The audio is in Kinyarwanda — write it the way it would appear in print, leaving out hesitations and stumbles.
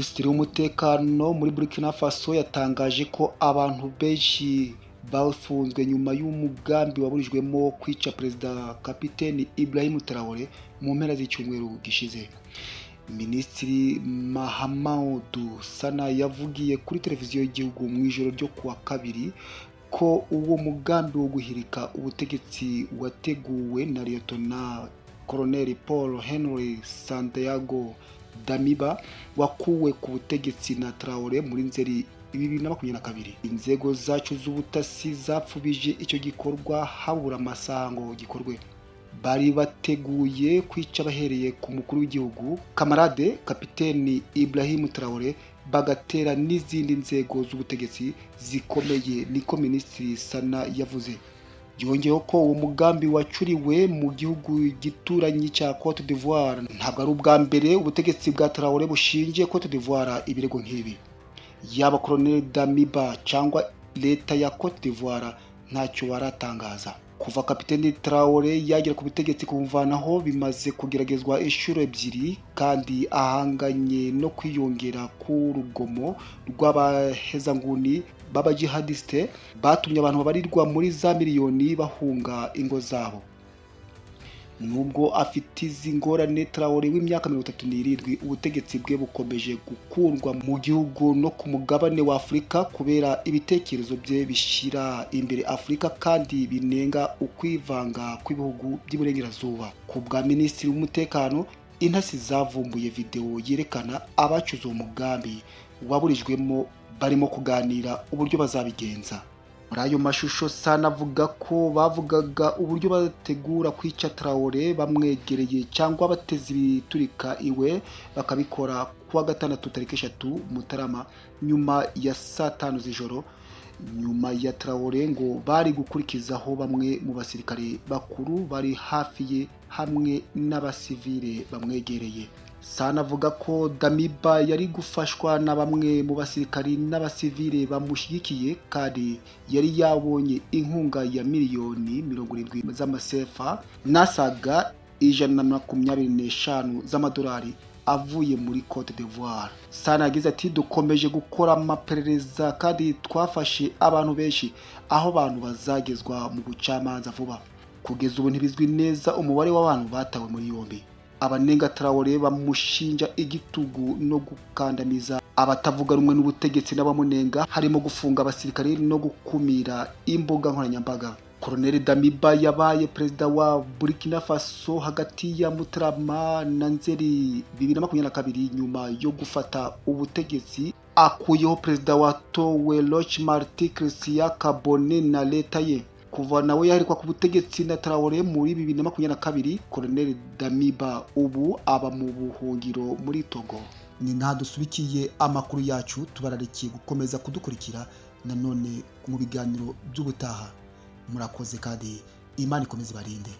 Minisitiri w'umutekano muri Burkina Faso yatangaje ko abantu benshi bafunzwe nyuma y'umugambi waburijwemo kwica Perezida Kapiteni Ibrahim Traoré mu mpera z'icyumweru gishize. Minisitiri Mahamadou Sana yavugiye kuri televiziyo y'igihugu mu ijoro ryo kuwa kabiri ko uwo mugambi wo guhirika ubutegetsi wateguwe na Lieutenant Colonel Paul Henry Santiago Damiba wakuwe ku butegetsi na Traoré muri Nzeri 2022. Inzego zacu z'ubutasi zapfubije icyo gikorwa habura amasaha ngo gikorwe. Bari bateguye kwica bahereye ku mukuru w'igihugu Kamarade Kapiteni Ibrahim Traoré bagatera n'izindi nzego z'ubutegetsi zikomeye, niko Minisitiri Sana yavuze. Yongeyeho ko uwo mugambi wacuriwe mu gihugu gituranyi cya Cote d'Ivoire. Ntabwo ari ubwa mbere ubutegetsi bwa Traoré bushinje Cote d'Ivoire ibirego nk'ibi. Yaba Colonel Damiba cyangwa leta ya Cote d'Ivoire ntacyo baratangaza. Kuva Kapiteni Traoré yagera ku butegetsi kumvanaho bimaze kugeragezwa inshuro ebyiri, kandi ahanganye no kwiyongera k'urugomo rw'abahezanguni b'abajihadiste batumye abantu babarirwa muri za miliyoni bahunga ingo zabo. Nubwo afite izi ngorane, Traoré w'imyaka 37, ubutegetsi bwe bukomeje gukundwa mu gihugu no ku mugabane wa Afurika kubera ibitekerezo bye bishyira imbere Afurika kandi binenga ukwivanga kw'ibihugu by'iburengerazuba. Ku bwa Minisitiri w'umutekano, intasi zavumbuye video yerekana abacuze uwo mugambi waburijwemo barimo kuganira uburyo bazabigenza. Muri ayo mashusho Sana avuga ko bavugaga uburyo bategura kwica Traoré bamwegereye cyangwa bateze ibiturika iwe, bakabikora kuwa gatandatu tariki 3 Mutarama nyuma ya saa 5 z'ijoro. Nyuma ya Traoré ngo bari gukurikizaho bamwe mu basirikare bakuru bari hafi ye hamwe n'abasivile bamwegereye. Sana avuga ko Damiba yari gufashwa na bamwe mu basirikari n'abasivile bamushyigikiye, kandi yari yabonye inkunga ya miliyoni 70 z'amasefa nasaga 125 z'amadolari avuye muri Cote d'Ivoire. Sana yagize ati, dukomeje gukora amaperereza kandi twafashe abantu benshi, aho abantu bazagezwa mu bucamanza vuba. Kugeza ubu ntibizwi neza umubare w'abantu batawe muri yombi. Abanenga Traoré bamushinja igitugu no gukandamiza abatavuga rumwe n'ubutegetsi n'abamunenga, harimo gufunga abasirikare no gukumira imbuga nkoranyambaga. Colonel Damiba yabaye perezida wa Burkina Faso hagati ya Mutarama na Nzeri 2022 nyuma yo gufata ubutegetsi akuyeho perezida watowe Roch Marc Christian Kabore na leta ye. Kuva nawe yaherekwa ku butegetsi na Traoré muri 2022, Colonel Damiba ubu aba mu buhungiro muri Togo. Ni ntadusubikiye amakuru yacu, tubararikiye gukomeza kudukurikira nanone mu biganiro by'ubutaha. Murakoze kandi Imana ikomeze barinde.